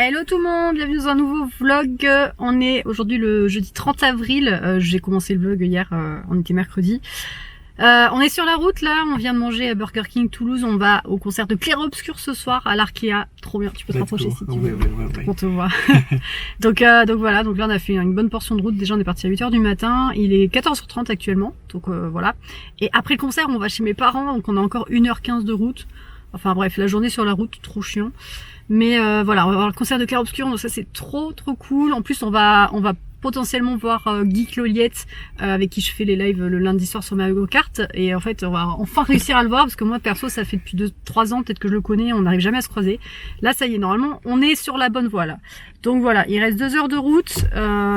Hello tout le monde, bienvenue dans un nouveau vlog. On est aujourd'hui le jeudi 30 avril. J'ai commencé le vlog hier, on était mercredi. On est sur la route là, on vient de manger à Burger King Toulouse. On va au concert de Clair Obscur ce soir à l'Arkea. Trop bien, tu peux te rapprocher si tu veux. Ouais. On te voit. donc voilà, donc là on a fait une bonne portion de route. Déjà on est parti à 8h du matin, il est 14h30 actuellement. Donc voilà. Et après le concert on va chez mes parents, donc on a encore 1h15 de route. Enfin bref, la journée sur la route, trop chiant. Mais voilà, on va voir le concert de Clair Obscur, donc ça c'est trop cool. En plus on va potentiellement voir Guy Cloliette avec qui je fais les lives le lundi soir sur Mario Kart. Et en fait on va enfin réussir à le voir parce que moi perso ça fait depuis 2-3 ans peut-être que je le connais, on n'arrive jamais à se croiser. Là ça y est, normalement on est sur la bonne voie là. Donc voilà, il reste 2 heures de route,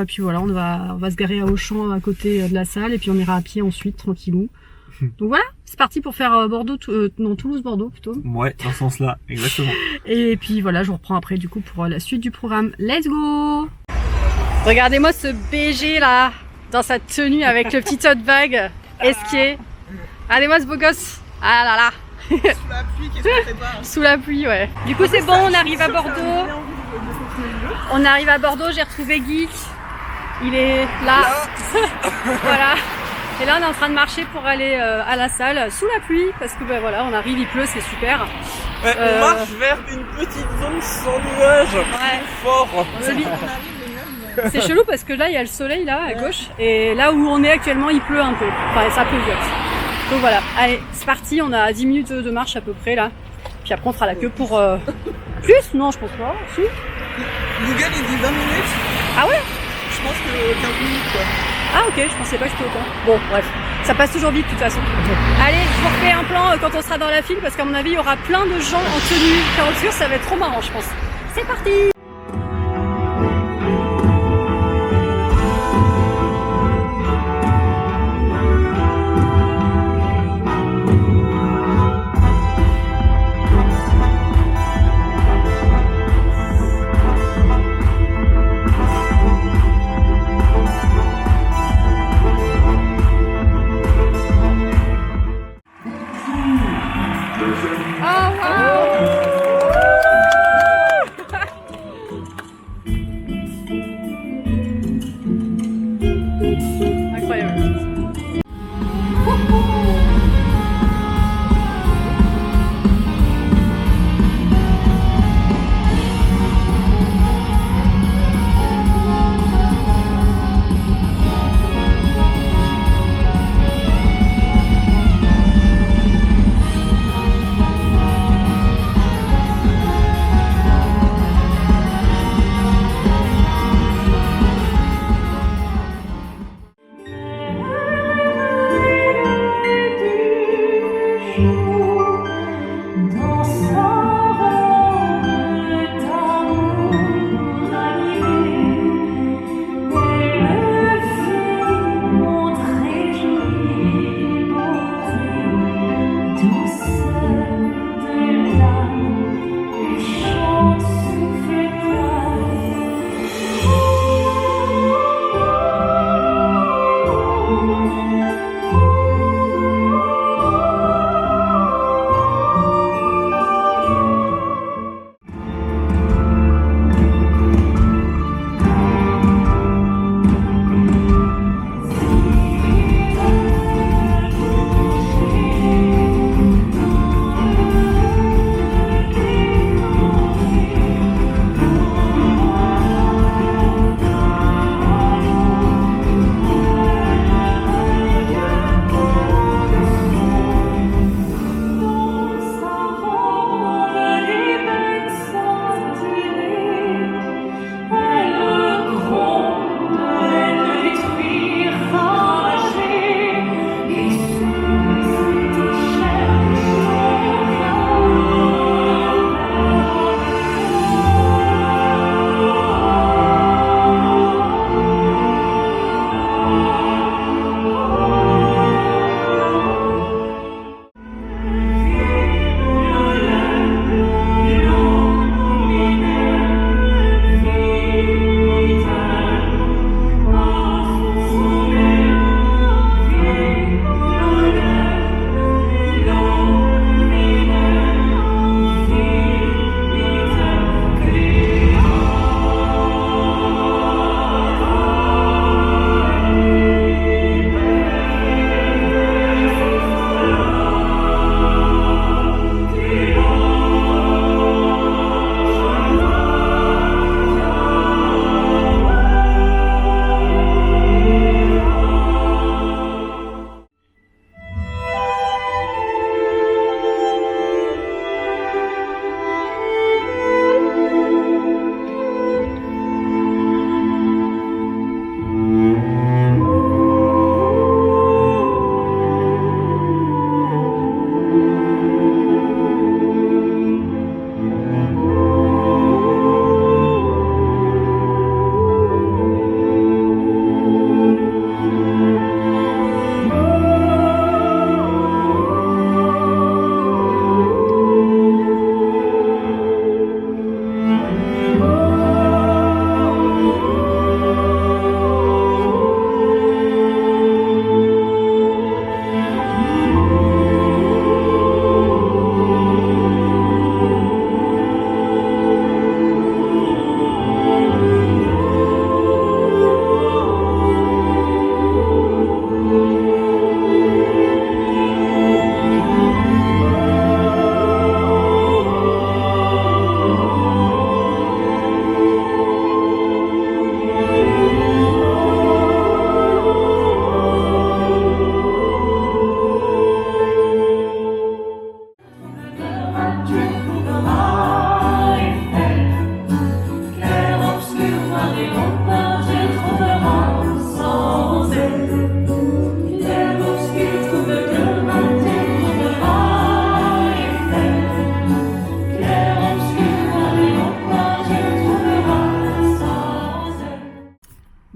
puis voilà on va se garer à Auchan à côté de la salle et puis on ira à pied ensuite tranquillou. Donc voilà, c'est parti pour faire Toulouse-Bordeaux plutôt. Ouais, dans ce sens-là, exactement. Et puis voilà, je vous reprends après du coup pour la suite du programme. Let's go! Regardez-moi ce BG là, dans sa tenue avec le petit tote bag esquier. Regardez-moi ce beau gosse. Ah là là. Sous la pluie, qu'est-ce qu'on prépare? Sous la pluie, ouais. Du coup c'est bon, on arrive à Bordeaux. On arrive à Bordeaux, j'ai retrouvé Geek. Il est là. Voilà. Et là on est en train de marcher pour aller à la salle sous la pluie parce que ben voilà on arrive, il pleut, c'est super. Ouais, on marche vers une petite zone sans nuages. Ouais. Fort. C'est chelou parce que là il y a le soleil là à gauche et là où on est actuellement il pleut un peu. Enfin ça pleut. Donc voilà, allez c'est parti, on a 10 minutes de marche à peu près là. Puis après on fera la queue pour plus. Non je pense pas. Si. Google il dit 20 minutes. Ah ouais? Je pense que 15 minutes quoi. Ah ok, je pensais pas que c'était autant. Bon bref, ça passe toujours vite de toute façon. Allez, je vous refais un plan quand on sera dans la file parce qu'à mon avis il y aura plein de gens en tenue Clair Obscur, ça va être trop marrant je pense. C'est parti!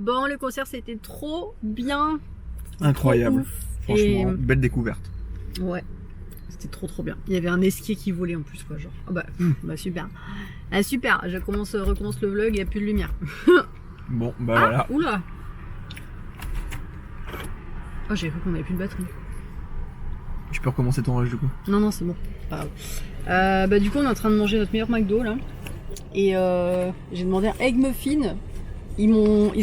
Bon, le concert c'était trop bien. Incroyable. Ouf. Franchement, belle découverte. Ouais, c'était trop bien. Il y avait un esquier qui volait en plus, quoi, genre. Ah bah super. Ah super, recommence le vlog, il n'y a plus de lumière. Bon, bah voilà. Oula. Oh, j'ai cru qu'on avait plus de batterie. Je peux recommencer ton rush du coup. Non, c'est bon, pas grave. Bah du coup, on est en train de manger notre meilleur McDo là. Et j'ai demandé un egg muffin. Ils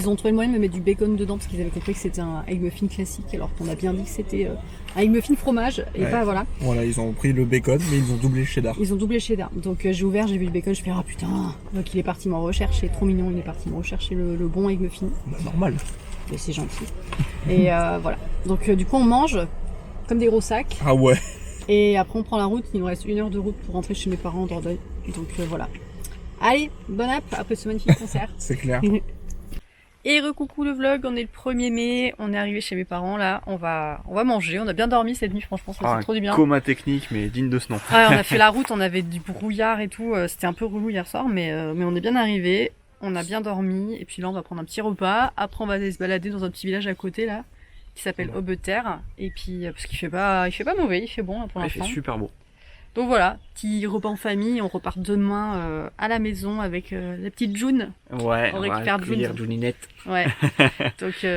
ont trouvé le moyen de me mettre du bacon dedans parce qu'ils avaient compris que c'était un egg muffin classique alors qu'on a bien dit que c'était un egg muffin fromage et Ouais. pas voilà. Voilà, ils ont pris le bacon mais ils ont doublé le cheddar. Ils ont doublé cheddar. Donc j'ai ouvert, j'ai vu le bacon, je fais ah putain. Donc il est parti m'en rechercher, trop mignon, il est parti me rechercher le bon egg muffin. Bah, normal. Mais c'est gentil. Et voilà. Donc du coup on mange comme des gros sacs Ah ouais. et après on prend la route. Il nous reste 1 heure de route pour rentrer chez mes parents en Dordogne. Donc voilà. Allez, bon app après ce magnifique concert. C'est clair. Et recoucou le vlog, on est le 1er mai, on est arrivé chez mes parents là, on va manger, on a bien dormi cette nuit franchement, ça fait trop du bien. Coma technique, mais digne de ce nom. Ah, on a fait la route, on avait du brouillard et tout, c'était un peu relou hier soir, mais on est bien arrivé, on a bien dormi, et puis là on va prendre un petit repas, après on va aller se balader dans un petit village à côté là, qui s'appelle Aubeterre, et puis parce qu'il fait pas mauvais, il fait bon là, pour Il l'instant. fait super beau. Donc voilà, petit repas en famille, on repart demain à la maison avec la petite June. Ouais, On récupère June. Juninette. Ouais.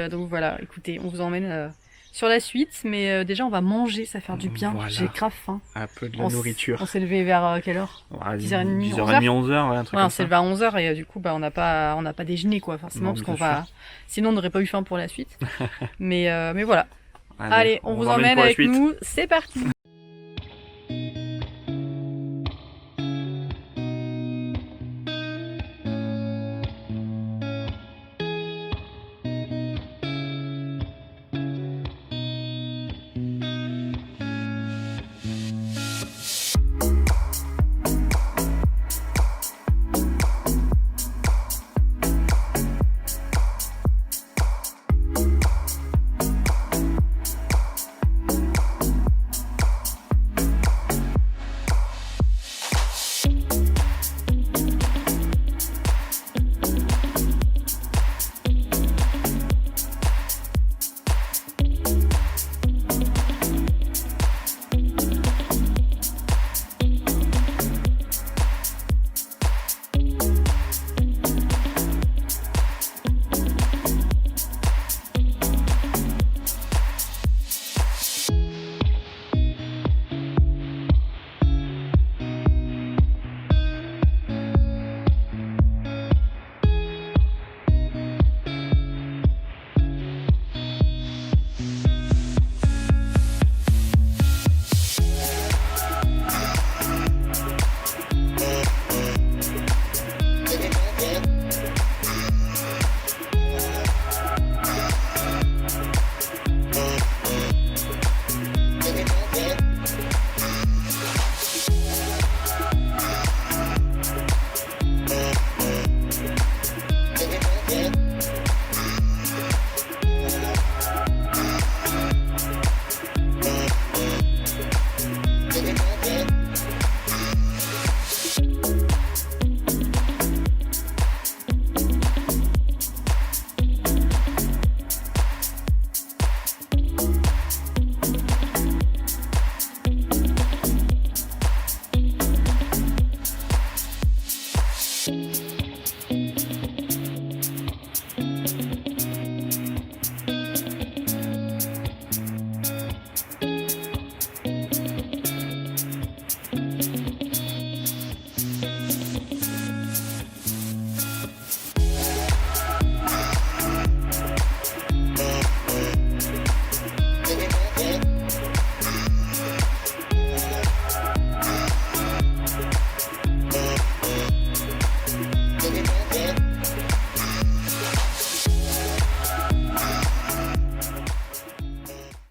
donc voilà, écoutez, on vous emmène sur la suite, mais déjà on va manger, ça va faire du bien. Voilà. J'ai grave faim. Un peu de la On nourriture. s'est levé vers quelle heure? Ouais, 10h30, 10h30, 11h, ouais, un truc Ouais, on comme s'est ça. levé à 11h et du coup bah on n'a pas déjeuné quoi, forcément, Non, parce bien qu'on va. Sinon on n'aurait pas eu faim pour la suite. mais voilà. Allez, on vous emmène pour la avec suite. nous, c'est parti.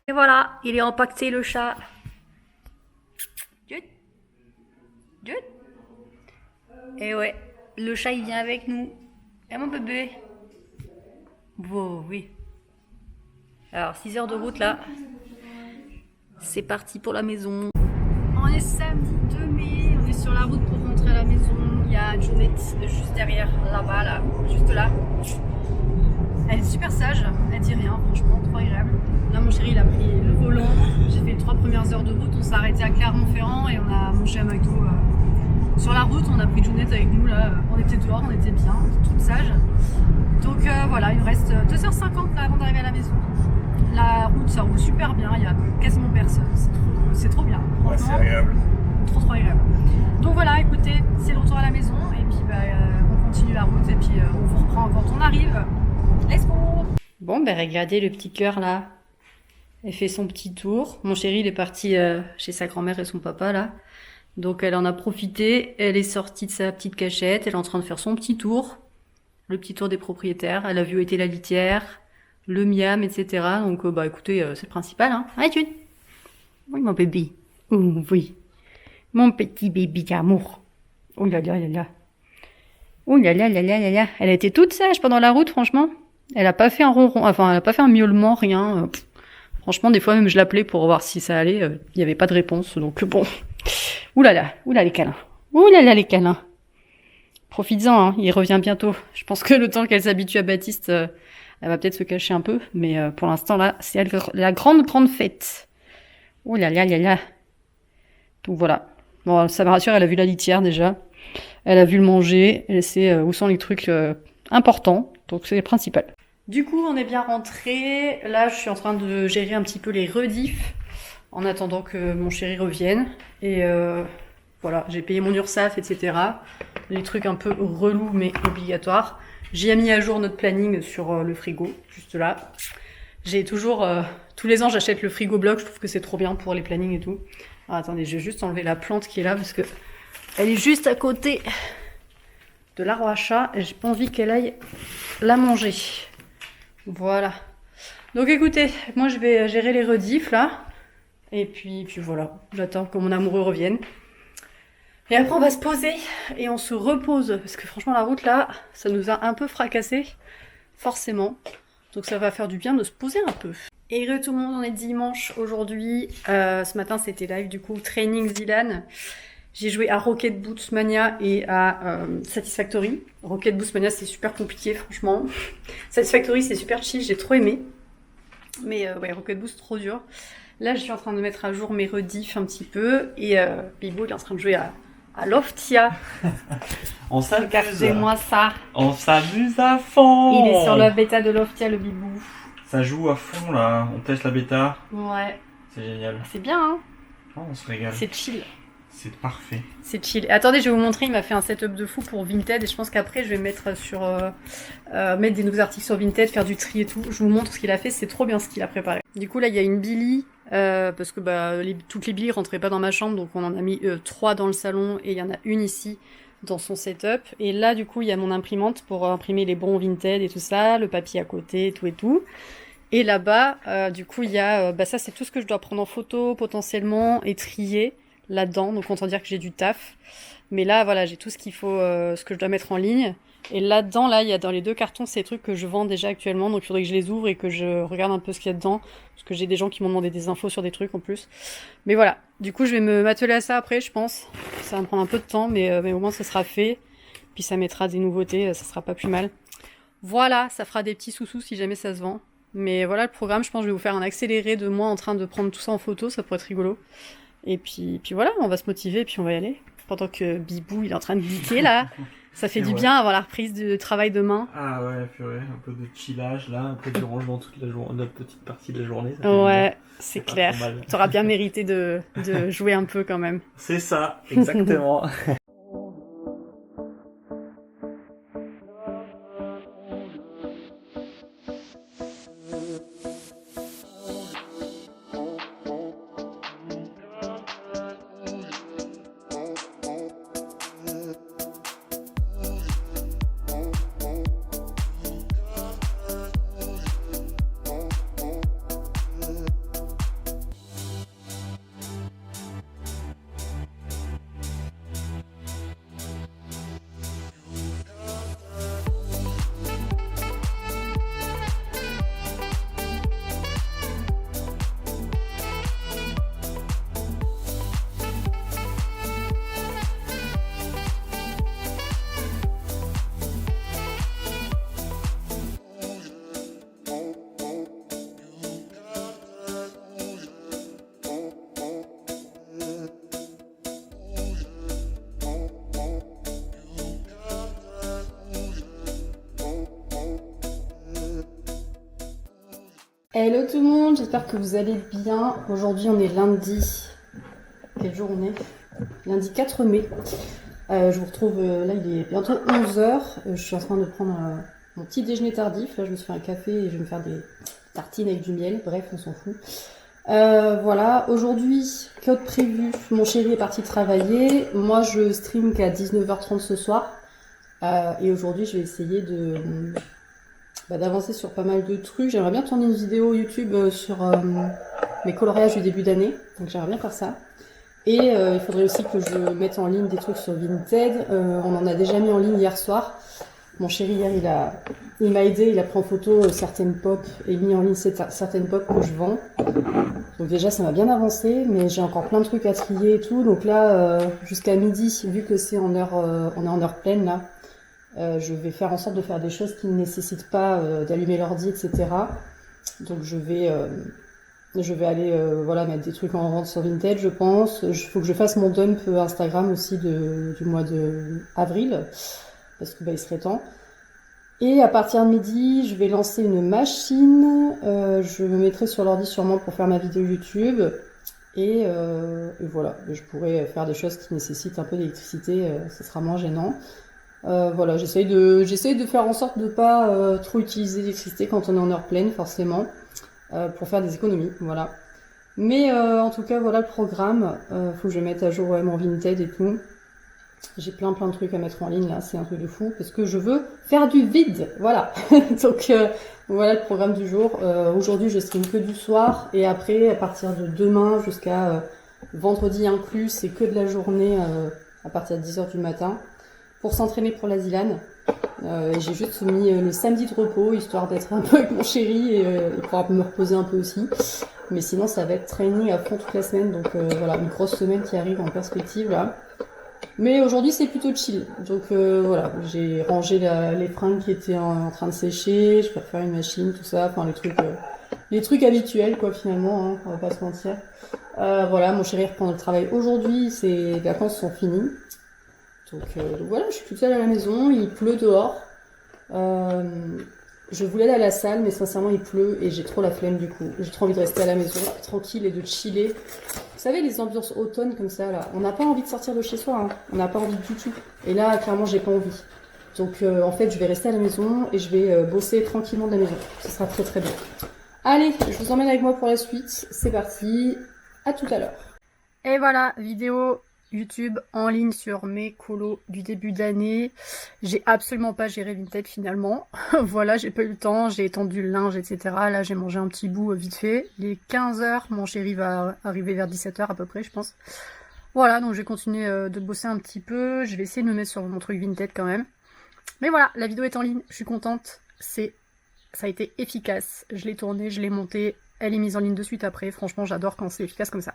Et voilà, il est empaqueté le chat. Jude. Jude. Et ouais, le chat il vient avec nous. Et mon bébé. Bon, oui. Alors 6 heures de route là. C'est parti pour la maison. On est samedi 2 mai, on est sur la route pour rentrer à la maison. Il y a Jonette juste derrière, là-bas, là, juste là. Elle est super sage, elle dit rien, franchement, trop agréable. Là, mon chéri, il a pris le volant. J'ai fait les 3 premières heures de route. On s'est arrêté à Clermont-Ferrand et on a mangé à McDo. Sur la route, on a pris Junette avec nous. Là, on était dehors, on était bien, toute sage. Donc voilà, il me reste 2h50 là, avant d'arriver à la maison. La route, ça roule super bien. Il y a quasiment personne. C'est trop bien. Ouais, c'est agréable. Trop agréable. Donc voilà, écoutez, c'est le retour à la maison. Et puis on continue la route. Et puis on vous reprend quand on arrive. Let's go! Bon, ben regardez le petit cœur là. Elle fait son petit tour. Mon chéri, il est parti chez sa grand-mère et son papa là. Donc elle en a profité. Elle est sortie de sa petite cachette. Elle est en train de faire son petit tour. Le petit tour des propriétaires. Elle a vu où était la litière, le miam, etc. Donc bah écoutez, c'est le principal. Hein. Allez, June. Oui, mon bébé. Oh, oui. Mon petit bébé d'amour. Oh là là là là. Oh là là là là là là. Elle a été toute sage pendant la route, franchement. Elle a pas fait un ronron, enfin, elle a pas fait un miaulement, rien. Franchement, des fois même je l'appelais pour voir si ça allait. Il y avait pas de réponse, donc bon. Ouh là les câlins. Ouh là là les câlins. Profites-en, hein, il revient bientôt. Je pense que le temps qu'elle s'habitue à Baptiste, elle va peut-être se cacher un peu, mais pour l'instant là, c'est la grande fête. Ouh là là là là. Donc voilà. Bon, ça me rassure, elle a vu la litière déjà. Elle a vu le manger. Elle sait où sont les trucs importants. Donc c'est le principal. Du coup, on est bien rentré. Là, je suis en train de gérer un petit peu les rediffs en attendant que mon chéri revienne. Et voilà, j'ai payé mon URSSAF, etc. Les trucs un peu relous mais obligatoires. J'ai mis à jour notre planning sur le frigo, juste là. J'ai toujours... tous les ans, j'achète le frigo bloc. Je trouve que c'est trop bien pour les plannings et tout. Alors, attendez, je vais juste enlever la plante qui est là parce que elle est juste à côté de l'arbre à chat et j'ai pas envie qu'elle aille la manger. Voilà. Donc écoutez, moi je vais gérer les rediffs là. Et puis voilà, j'attends que mon amoureux revienne. Et après on va se poser et on se repose. Parce que franchement la route là, ça nous a un peu fracassé. Forcément. Donc ça va faire du bien de se poser un peu. Et re tout le monde, on est dimanche aujourd'hui. Ce matin c'était live du coup, Training Zilan. J'ai joué à Rocket Boots Mania et à Satisfactory. Rocket Boots Mania, c'est super compliqué, franchement. Satisfactory, c'est super chill, j'ai trop aimé. Mais ouais, Rocket Boots, trop dur. Là, je suis en train de mettre à jour mes rediffs un petit peu. Et Bibo, il est en train de jouer à Loftia. On s'amuse. Regardez-moi ça. On s'amuse à fond. Il est sur la bêta de Loftia, le Bibou. Ça joue à fond là. On teste la bêta. Ouais. C'est génial. C'est bien, hein. Oh, on se régale. C'est chill. C'est parfait. C'est chill. Attendez, je vais vous montrer, il m'a fait un setup de fou pour Vinted et je pense qu'après je vais mettre sur mettre des nouveaux articles sur Vinted, faire du tri et tout. Je vous montre ce qu'il a fait, c'est trop bien ce qu'il a préparé. Du coup là il y a une Billy parce que bah toutes les Billy rentraient pas dans ma chambre, donc on en a mis 3 dans le salon et il y en a une ici dans son setup. Et là du coup il y a mon imprimante pour imprimer les bons Vinted et tout ça, le papier à côté et tout. Et là-bas du coup il y a ça c'est tout ce que je dois prendre en photo potentiellement et trier là-dedans, donc autant dire que j'ai du taf. Mais là, voilà, j'ai tout ce qu'il faut, ce que je dois mettre en ligne. Et là-dedans, là, il y a dans les 2 cartons ces trucs que je vends déjà actuellement, donc il faudrait que je les ouvre et que je regarde un peu ce qu'il y a dedans, parce que j'ai des gens qui m'ont demandé des infos sur des trucs en plus. Mais voilà, du coup, je vais m'atteler à ça après, je pense. Ça va me prendre un peu de temps, mais au moins ça sera fait. Puis ça mettra des nouveautés, ça sera pas plus mal. Voilà, ça fera des petits sous-sous si jamais ça se vend. Mais voilà le programme, je pense que je vais vous faire un accéléré de moi en train de prendre tout ça en photo, ça pourrait être rigolo. Et puis voilà, on va se motiver et puis on va y aller. Pendant que Bibou, il est en train de geeker là. Ça fait du bien avoir la reprise de travail demain. Ah ouais, purée, un peu de chillage là, un peu de rangement toute la journée, notre petite partie de la journée. Ouais, c'est clair. T'auras bien mérité de jouer un peu quand même. C'est ça, exactement. Hello tout le monde, j'espère que vous allez bien. Aujourd'hui on est lundi. Quel jour on est? Lundi 4 mai. Je vous retrouve, là il est bientôt 11h. Je suis en train de prendre mon petit déjeuner tardif. Là je me suis fait un café et je vais me faire des tartines avec du miel. Bref, on s'en fout. Voilà, aujourd'hui, code prévu, mon chéri est parti travailler. Moi je stream qu'à 19h30 ce soir. Et aujourd'hui je vais essayer d'avancer sur pas mal de trucs. J'aimerais bien tourner une vidéo YouTube sur mes coloriages du début d'année. Donc j'aimerais bien faire ça. Et il faudrait aussi que je mette en ligne des trucs sur Vinted. On en a déjà mis en ligne hier soir. Mon chéri hier il m'a aidé, il a pris en photo certaines pop et mis en ligne certaines pop que je vends. Donc déjà ça m'a bien avancé, mais j'ai encore plein de trucs à trier et tout. Donc là jusqu'à midi, vu que c'est on est en heure pleine là, je vais faire en sorte de faire des choses qui ne nécessitent pas d'allumer l'ordi, etc. Donc je vais aller voilà, mettre des trucs en vente sur Vinted, je pense. Il faut que je fasse mon dump Instagram aussi du mois de avril, parce que il serait temps. Et à partir de midi, je vais lancer une machine. Je me mettrai sur l'ordi sûrement pour faire ma vidéo YouTube. Et voilà, je pourrais faire des choses qui nécessitent un peu d'électricité, ça sera moins gênant. Voilà, j'essaye de faire en sorte de pas trop utiliser l'électricité quand on est en heure pleine, forcément, pour faire des économies, voilà. Mais en tout cas, voilà le programme. Faut que je mette à jour mon Vinted et tout. J'ai plein de trucs à mettre en ligne là, c'est un truc de fou, parce que je veux faire du vide, voilà. Donc voilà le programme du jour. Aujourd'hui, je stream que du soir, et après, à partir de demain jusqu'à vendredi inclus, c'est que de la journée à partir de 10h du matin. Pour s'entraîner pour la Zilan. J'ai juste mis le samedi de repos, histoire d'être un peu avec mon chéri et pouvoir me reposer un peu aussi. Mais sinon, ça va être training à fond toute la semaine. Donc voilà, une grosse semaine qui arrive en perspective là. Mais aujourd'hui, c'est plutôt chill. Donc voilà, j'ai rangé les fringues qui étaient en train de sécher. Je vais refaire une machine, tout ça. Enfin, les trucs habituels quoi finalement, hein, on va pas se mentir. Voilà, mon chéri reprend le travail aujourd'hui. Ses vacances sont finies. Donc voilà, je suis toute seule à la maison, il pleut dehors. Je voulais aller à la salle, mais sincèrement il pleut et j'ai trop la flemme du coup. J'ai trop envie de rester à la maison, tranquille et de chiller. Vous savez, les ambiances automne comme ça, là, on n'a pas envie de sortir de chez soi, hein. On n'a pas envie du tout. Et là, clairement, j'ai pas envie. Donc en fait, je vais rester à la maison et je vais bosser tranquillement de la maison. Ce sera très très bien. Allez, je vous emmène avec moi pour la suite. C'est parti, à tout à l'heure. Et voilà, vidéo YouTube en ligne sur mes colos du début d'année. J'ai absolument pas géré Vinted finalement. Voilà, j'ai pas eu le temps, j'ai étendu le linge, etc. Là, j'ai mangé un petit bout vite fait. Il est 15h, mon chéri va arriver vers 17h à peu près, je pense. Voilà, donc je vais continuer de bosser un petit peu. Je vais essayer de me mettre sur mon truc Vinted quand même. Mais voilà, la vidéo est en ligne, je suis contente. Ça a été efficace. Je l'ai tournée, je l'ai montée. Elle est mise en ligne de suite après. Franchement, j'adore quand c'est efficace comme ça.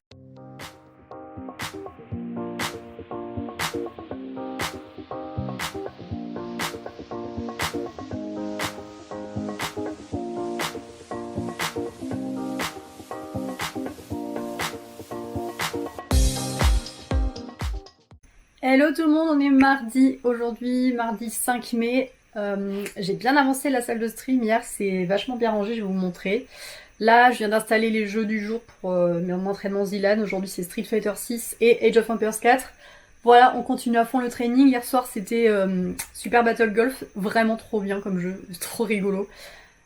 Hello tout le monde, on est mardi aujourd'hui, mardi 5 mai. J'ai bien avancé la salle de stream hier, c'est vachement bien rangé, je vais vous montrer. Là, je viens d'installer les jeux du jour pour mon entraînement Zilan. Aujourd'hui, c'est Street Fighter 6 et Age of Empires 4. Voilà, on continue à fond le training. Hier soir, c'était Super Battle Golf, vraiment trop bien comme jeu, trop rigolo.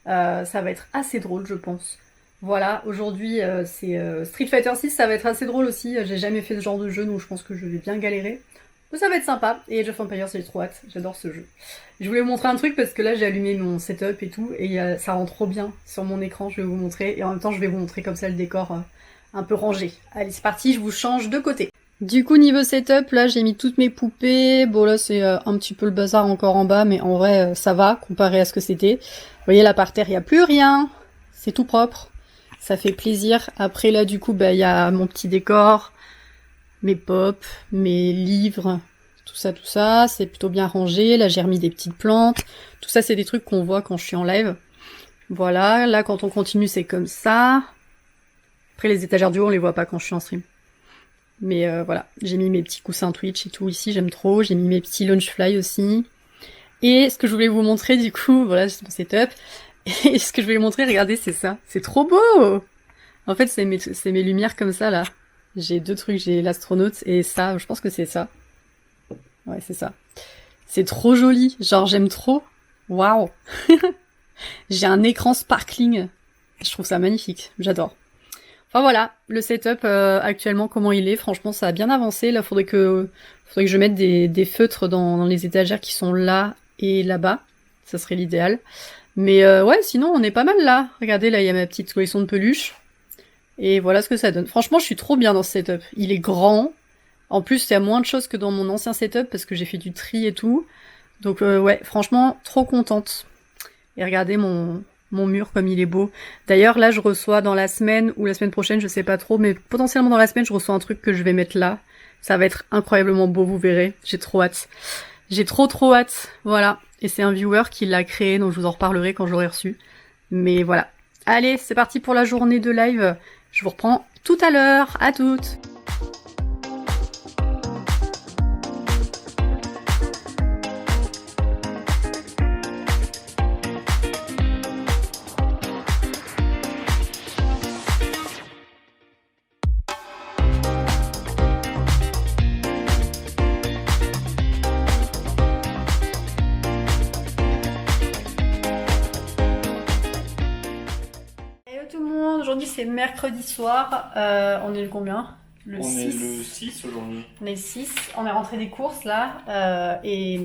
Ça va être assez drôle, je pense. Voilà, aujourd'hui, c'est Street Fighter 6, ça va être assez drôle aussi. J'ai jamais fait ce genre de jeu, donc je pense que je vais bien galérer. Mais ça va être sympa, et Age of Empires, j'ai trop hâte, j'adore ce jeu. Je voulais vous montrer un truc parce que là j'ai allumé mon setup et tout, et ça rend trop bien sur mon écran, je vais vous montrer, et en même temps je vais vous montrer comme ça le décor un peu rangé. Allez c'est parti, je vous change de côté. Du coup niveau setup, là j'ai mis toutes mes poupées, bon là c'est un petit peu le bazar encore en bas, mais en vrai ça va comparé à ce que c'était. Vous voyez là par terre il n'y a plus rien, c'est tout propre, ça fait plaisir. Après là du coup il y a mon petit décor, mes pop, mes livres, tout ça, c'est plutôt bien rangé. Là, j'ai remis des petites plantes. Tout ça, c'est des trucs qu'on voit quand je suis en live. Voilà, là, quand on continue, c'est comme ça. Après, les étagères du haut, on les voit pas quand je suis en stream. Mais voilà, j'ai mis mes petits coussins Twitch et tout ici, j'aime trop. J'ai mis mes petits Launchfly aussi. Et ce que je voulais vous montrer, du coup, voilà, c'est mon setup. Et ce que je vais vous montrer, regardez, c'est ça. C'est trop beau! En fait, c'est mes lumières comme ça, là. J'ai deux trucs, j'ai l'astronaute et ça, je pense que c'est ça. Ouais, c'est ça. C'est trop joli, genre j'aime trop. Waouh! J'ai un écran sparkling. Je trouve ça magnifique, j'adore. Enfin voilà, le setup actuellement, comment il est, franchement ça a bien avancé. Là, faudrait que je mette des feutres dans les étagères qui sont là et là-bas. Ça serait l'idéal. Mais ouais, sinon on est pas mal là. Regardez, là il y a ma petite collection de peluches. Et voilà ce que ça donne. Franchement, je suis trop bien dans ce setup. Il est grand. En plus, il y a moins de choses que dans mon ancien setup parce que j'ai fait du tri et tout. Donc ouais, franchement, trop contente. Et regardez mon mur comme il est beau. D'ailleurs, là, je reçois dans la semaine ou la semaine prochaine, je sais pas trop, mais potentiellement dans la semaine, je reçois un truc que je vais mettre là. Ça va être incroyablement beau, vous verrez. J'ai trop hâte. J'ai trop hâte. Voilà. Et c'est un viewer qui l'a créé, donc je vous en reparlerai quand je l'aurai reçu. Mais voilà. Allez, c'est parti pour la journée de live. Je vous reprends tout à l'heure. À toutes. Aujourd'hui c'est mercredi soir, on est le combien? Le On 6. est le 6 aujourd'hui. On est le 6, on est rentré des courses là, et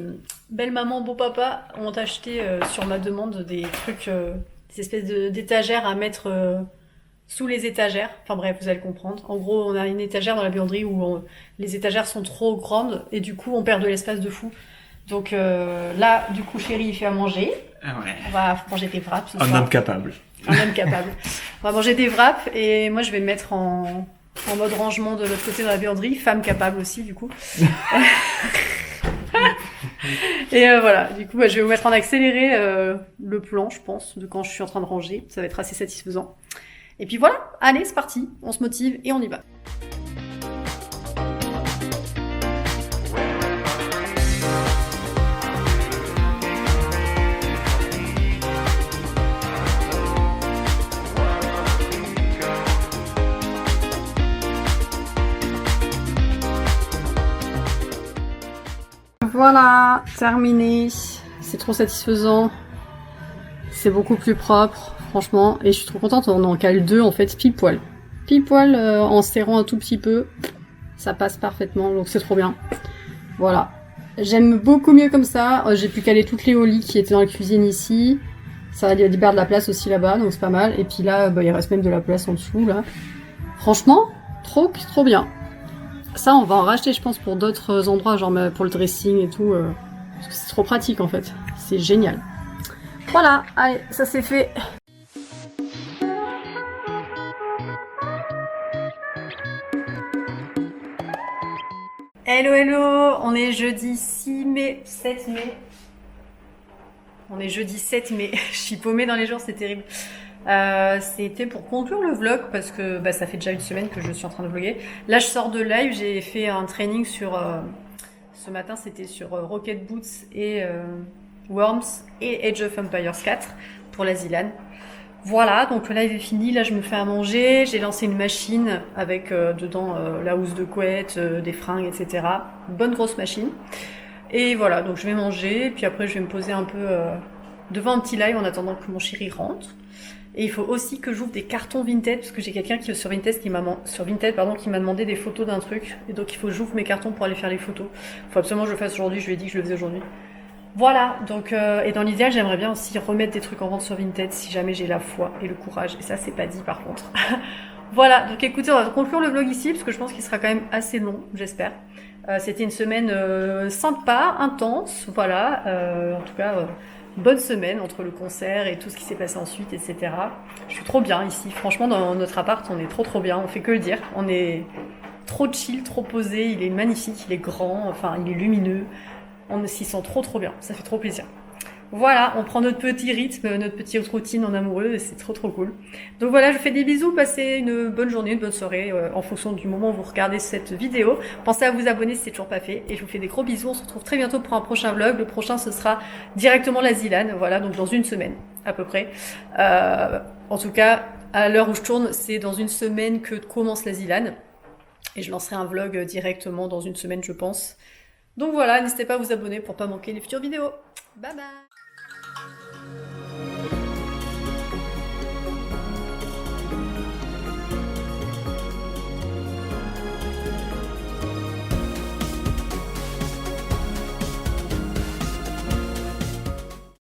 belle maman, beau papa ont acheté sur ma demande des trucs, des espèces d'étagères à mettre sous les étagères. Enfin bref, vous allez comprendre. En gros, on a une étagère dans la buanderie où les étagères sont trop grandes et du coup on perd de l'espace de fou. Donc là, du coup, chérie, il fait à manger. Ah ouais. On va manger des wraps ce Un soir. homme capable. Un homme capable. On va manger des wraps et moi je vais me mettre en mode rangement de l'autre côté de la buanderie. Femme capable aussi du coup. Et voilà, du coup je vais vous mettre en accéléré le plan je pense de quand je suis en train de ranger. Ça va être assez satisfaisant. Et puis voilà, allez c'est parti, on se motive et on y va. Voilà, terminé. C'est trop satisfaisant. C'est beaucoup plus propre, franchement. Et je suis trop contente, on en cale 2 en fait, pile poil. Pile poil en serrant un tout petit peu. Ça passe parfaitement, donc c'est trop bien. Voilà. J'aime beaucoup mieux comme ça. J'ai pu caler toutes les olies qui étaient dans la cuisine ici. Ça libère de la place aussi là-bas, donc c'est pas mal. Et puis là, il reste même de la place en dessous, là. Franchement, trop bien. Ça, on va en racheter, je pense, pour d'autres endroits, genre pour le dressing et tout. Parce que c'est trop pratique, en fait. C'est génial. Voilà, allez, ça c'est fait. Hello, on est jeudi 7 mai. On est jeudi 7 mai. Je suis paumée dans les jours, c'est terrible. C'était pour conclure le vlog parce que ça fait déjà une semaine que je suis en train de vlogger. Là, je sors de live, j'ai fait un training sur... ce matin, c'était sur Rocket Boots et Worms et Age of Empires 4 pour la Zilan. Voilà, donc le live est fini. Là, je me fais à manger. J'ai lancé une machine avec dedans la housse de couette, des fringues, etc. Une bonne grosse machine. Et voilà, donc je vais manger. Puis après, je vais me poser un peu devant un petit live en attendant que mon chéri rentre. Et il faut aussi que j'ouvre des cartons Vinted, parce que j'ai quelqu'un qui sur Vinted qui m'a demandé des photos d'un truc. Et donc il faut que j'ouvre mes cartons pour aller faire les photos. Il faut absolument que je le fasse aujourd'hui, je lui ai dit que je le faisais aujourd'hui. Voilà, donc et dans l'idéal, j'aimerais bien aussi remettre des trucs en vente sur Vinted si jamais j'ai la foi et le courage. Et ça, c'est pas dit par contre. Voilà, donc écoutez, on va conclure le vlog ici, parce que je pense qu'il sera quand même assez long, j'espère. C'était une semaine sympa, intense, voilà. En tout cas... bonne semaine entre le concert et tout ce qui s'est passé ensuite, etc. Je suis trop bien ici. Franchement, dans notre appart, on est trop bien. On fait que le dire. On est trop chill, trop posé. Il est magnifique, il est grand, enfin, il est lumineux. On s'y sent trop bien. Ça fait trop plaisir. Voilà, on prend notre petit rythme, notre petite routine en amoureux et c'est trop cool. Donc voilà, je vous fais des bisous, passez une bonne journée, une bonne soirée en fonction du moment où vous regardez cette vidéo. Pensez à vous abonner si c'est toujours pas fait et je vous fais des gros bisous. On se retrouve très bientôt pour un prochain vlog. Le prochain, ce sera directement la Zilan, voilà, donc dans une semaine. à peu près. En tout cas, à l'heure où je tourne, c'est dans une semaine que commence la Zilane. Et je lancerai un vlog directement dans une semaine, je pense. Donc voilà, n'hésitez pas à vous abonner pour pas manquer les futures vidéos. Bye bye!